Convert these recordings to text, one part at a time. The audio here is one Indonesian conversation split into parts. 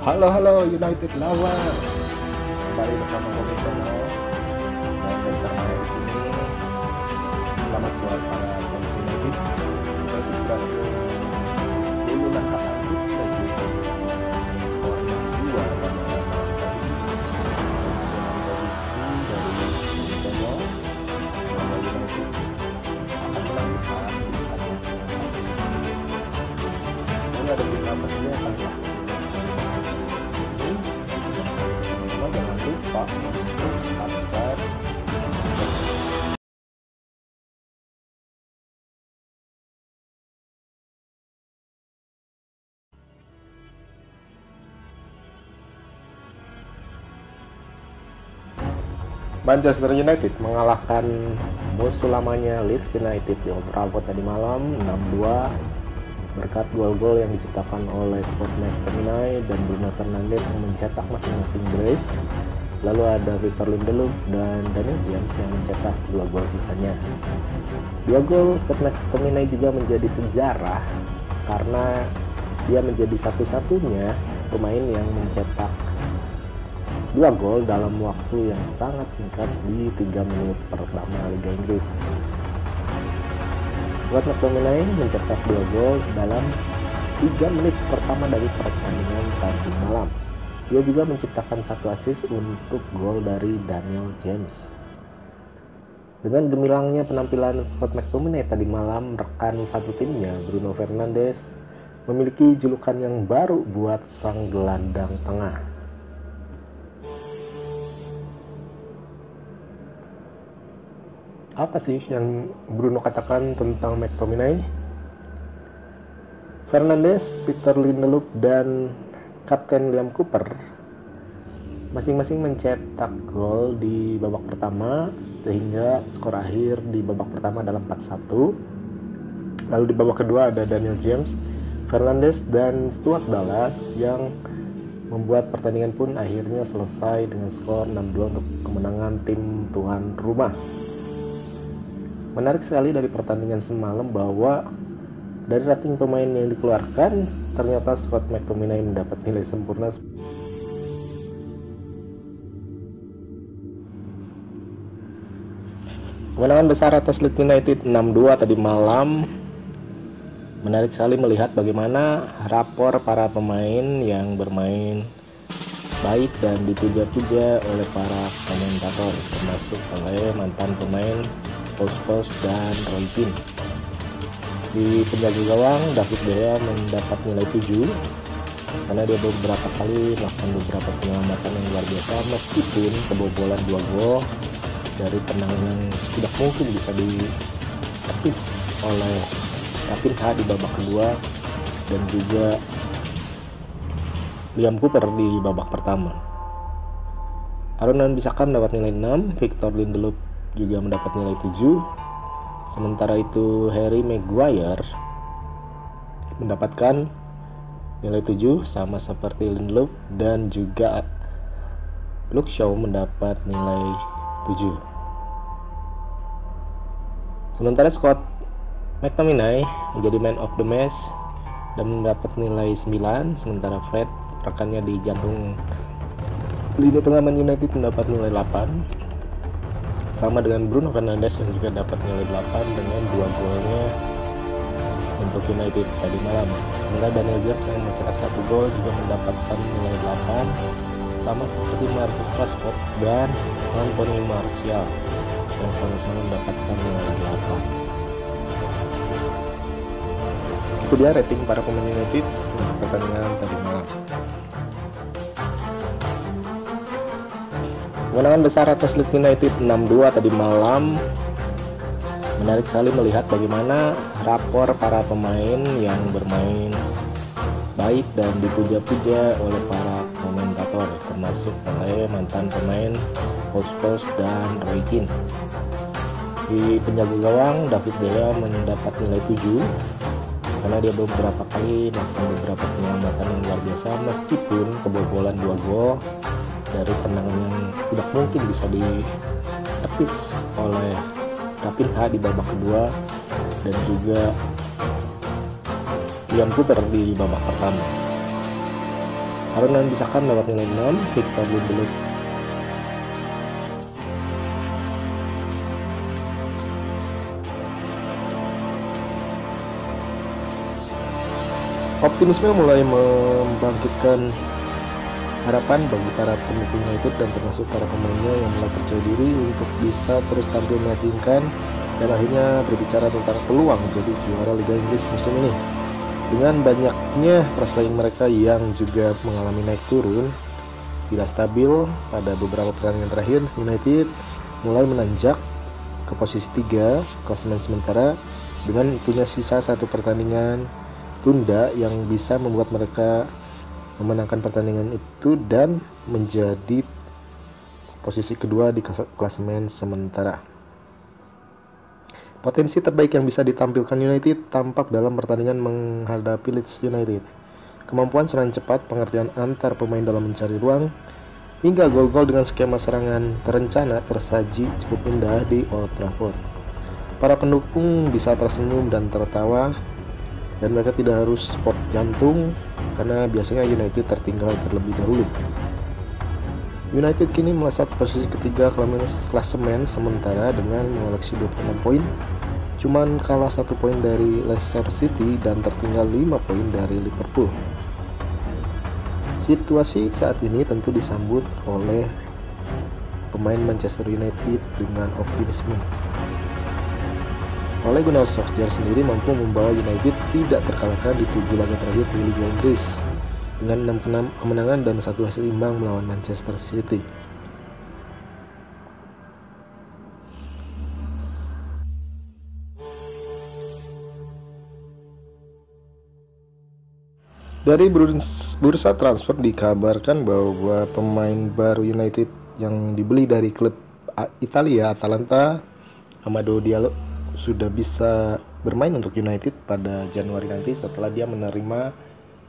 Halo United Lover, kembali bersama kami channel dan bersama di sini. Selamat buat para fans United. Kita berhasil dulu langkah habis lagi skor 2 pada malam tadi dari Indonesia. Bahwa United akan menang besar di kandang. Ini ada beberapa saja yang akan jangan lupa untuk subscribe. Manchester United mengalahkan musuh lamanya Leeds United di Old Trafford tadi malam 6-2 berkat gol-gol yang diciptakan oleh Scott McTominay dan Bruno Fernandes yang mencetak masing-masing brace. Lalu ada Victor Lindelof dan Daniel James yang mencetak 2 gol sisanya. 2 gol Scott McTominay juga menjadi sejarah karena dia menjadi satu-satunya pemain yang mencetak 2 gol dalam waktu yang sangat singkat di 3 menit pertama Liga Inggris. Scott McTominay mencetak 2 gol dalam 3 menit pertama dari pertandingan tadi malam. Dia juga menciptakan 1 assist untuk gol dari Daniel James. Dengan gemilangnya penampilan Scott McTominay tadi malam, rekan satu timnya Bruno Fernandes memiliki julukan yang baru buat sang gelandang tengah. Apa sih yang Bruno katakan tentang McTominay? Fernandes, Victor Lindelof, dan Kapten Liam Cooper masing-masing mencetak gol di babak pertama sehingga skor akhir di babak pertama adalah 4-1. Lalu di babak kedua ada Daniel James, Fernandes, dan Stuart Dallas yang membuat pertandingan pun akhirnya selesai dengan skor 6-2 untuk kemenangan tim tuan rumah. Menarik sekali dari pertandingan semalam bahwa dari rating pemain yang dikeluarkan, ternyata Scott McTominay mendapat nilai sempurna. Kemenangan besar atas Leeds United 6-2 tadi malam. Menarik sekali melihat bagaimana rapor para pemain yang bermain baik dan dipuja-puja oleh para komentator, termasuk oleh mantan pemain Pos dan Roy Keane. Di penjaga gawang David De Gea mendapat nilai 7 karena dia beberapa kali melakukan beberapa penyelamatan yang luar biasa meskipun kebobolan 2 gol dari tendangan yang tidak mungkin bisa ditepis oleh Raphinha di babak kedua dan juga Liam Cooper di babak pertama. Aaron Wan-Bissaka mendapat nilai 6, Victor Lindelof juga mendapat nilai 7. Sementara itu Harry Maguire mendapatkan nilai 7 sama seperti Lindelof, dan juga Luke Shaw mendapat nilai 7. Sementara Scott McTominay menjadi man of the match dan mendapat nilai 9, sementara Fred rekannya di jantung lini tengah Man United mendapat nilai 8. Sama dengan Bruno Fernandes yang juga dapat nilai 8 dengan 2 golnya untuk United tadi malam. Sementara Daniel James yang mencetak 1 gol juga mendapatkan nilai 8, sama seperti Marcus Rashford dan Anthony Martial yang sama-sama mendapatkan nilai 8. Itu dia rating para pemain United untuk pertandingan tadi malam. Kemenangan besar atas Leeds United 6-2 tadi malam. Menarik sekali melihat bagaimana rapor para pemain yang bermain baik dan dipuja-puja oleh para komentator, termasuk oleh mantan pemain Pos dan Roy Keane. Di penjaga gawang David De Gea mendapat nilai 7 karena dia beberapa kali melakukan beberapa penyelamatan yang luar biasa meskipun kebobolan 2 gol dari tendangan yang tidak mungkin bisa ditepis oleh Raphinha di babak kedua dan juga Liam Cooper di babak pertama. Karena disahkan lewat nilai 6, Victor Lindelof. Optimisme mulai membangkitkan harapan bagi para pendukung United dan termasuk para pemainnya yang mulai percaya diri untuk bisa terus tampil meyakinkan dan akhirnya berbicara tentang peluang jadi juara Liga Inggris musim ini. Dengan banyaknya pesaing mereka yang juga mengalami naik turun tidak stabil pada beberapa pertandingan terakhir, United mulai menanjak ke posisi 3 klasemen sementara dengan punya sisa 1 pertandingan tunda yang bisa membuat mereka memenangkan pertandingan itu dan menjadi posisi kedua di klasemen sementara. Potensi terbaik yang bisa ditampilkan United tampak dalam pertandingan menghadapi Leeds United. Kemampuan serangan cepat, pengertian antar pemain dalam mencari ruang, hingga gol-gol dengan skema serangan terencana tersaji cukup indah di Old Trafford. Para pendukung bisa tersenyum dan tertawa, dan mereka tidak harus sport jantung karena biasanya United tertinggal terlebih dahulu. United kini melesat posisi ketiga klasemen sementara dengan mengoleksi 26 poin, cuman kalah 1 poin dari Leicester City dan tertinggal 5 poin dari Liverpool. Situasi saat ini tentu disambut oleh pemain Manchester United dengan optimisme. Ole Gunnar Solskjaer sendiri mampu membawa United tidak terkalahkan di 7 laga terakhir di Liga Inggris dengan 6 kemenangan dan 1 hasil imbang melawan Manchester City. Dari bursa transfer dikabarkan bahwa pemain baru United yang dibeli dari klub Italia Atalanta, Amado Diallo, sudah bisa bermain untuk United pada Januari nanti setelah dia menerima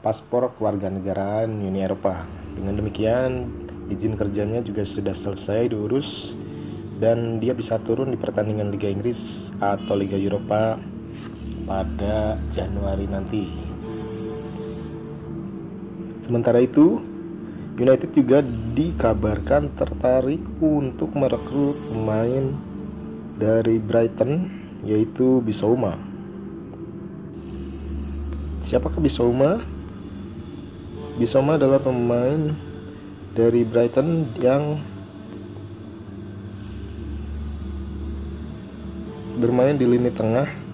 paspor kewarganegaraan Uni Eropa. Dengan demikian, izin kerjanya juga sudah selesai diurus dan dia bisa turun di pertandingan Liga Inggris atau Liga Eropa pada Januari nanti. Sementara itu, United juga dikabarkan tertarik untuk merekrut pemain dari Brighton, yaitu Bissouma. Siapakah Bissouma? Bissouma adalah pemain dari Brighton yang bermain di lini tengah.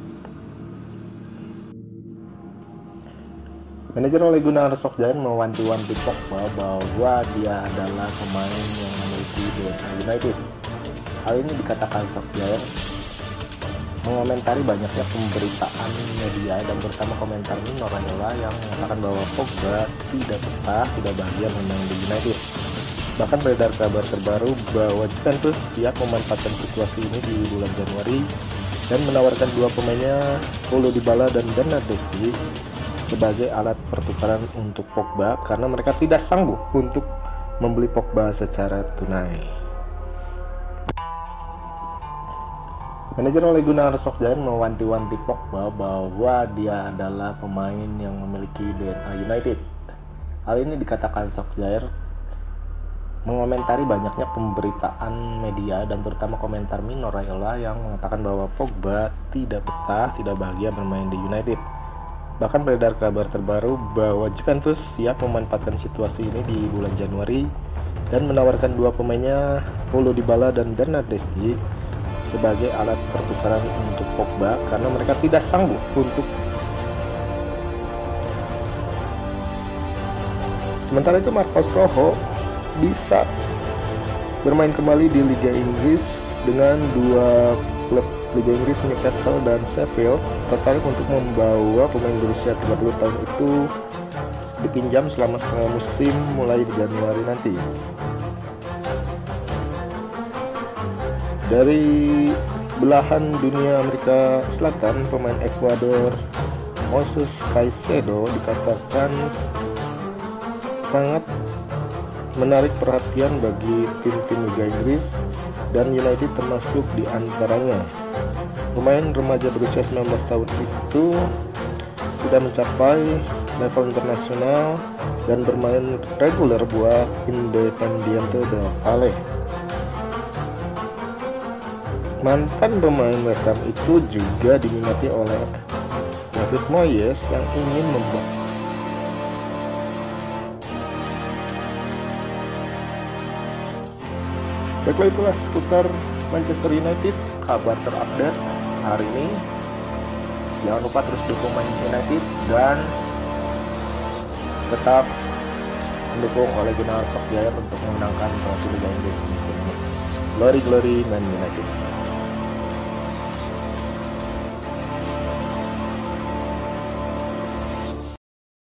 Manajer Ole Gunnar Solskjaer mewanti-wanti Pogba bahwa dia adalah pemain yang memiliki DNA United. Hal ini dikatakan Solskjaer mengomentari banyaknya pemberitaan media dan terutama komentar Mino Raiola yang mengatakan bahwa Pogba tidak betah, tidak bahagia bermain di United. Bahkan beredar kabar terbaru bahwa Juventus siap memanfaatkan situasi ini di bulan Januari dan menawarkan 2 pemainnya, Paulo Dybala dan Bernardeschi, sebagai alat pertukaran untuk Pogba karena mereka tidak sanggup untuk membeli Pogba secara tunai. Manajer Ole Gunnar Solskjaer mewanti-wanti Pogba bahwa dia adalah pemain yang memiliki DNA United. Hal ini dikatakan Solskjaer mengomentari banyaknya pemberitaan media dan terutama komentar Mino Raiola yang mengatakan bahwa Pogba tidak betah, tidak bahagia bermain di United. Bahkan beredar kabar terbaru bahwa Juventus siap memanfaatkan situasi ini di bulan Januari dan menawarkan 2 pemainnya, Paulo Dybala dan Bernardeschi, sebagai alat pertukaran untuk Pogba karena mereka tidak sanggup untuk. Sementara itu Marcos Rojo bisa bermain kembali di Liga Inggris dengan 2 klub Liga Inggris, Newcastle dan Sheffield, tertarik untuk membawa pemain berusia 30 tahun itu dipinjam selama setengah musim mulai di Januari nanti. Dari belahan dunia Amerika Selatan, pemain Ekuador Moises Caicedo dikatakan sangat menarik perhatian bagi tim-tim Liga Inggris dan United termasuk di antaranya. Pemain remaja berusia 19 tahun itu sudah mencapai level internasional dan bermain reguler buat Independiente del Valle. Mantan pemain West Ham itu juga diminati oleh David Moyes yang ingin membuat baiklah, itulah seputar Manchester United, kabar terupdate hari ini. Jangan lupa terus dukung Manchester United dan tetap mendukung Ole Gunnar Solskjaer untuk memenangkan trofi Liga Inggris. Glory Man United.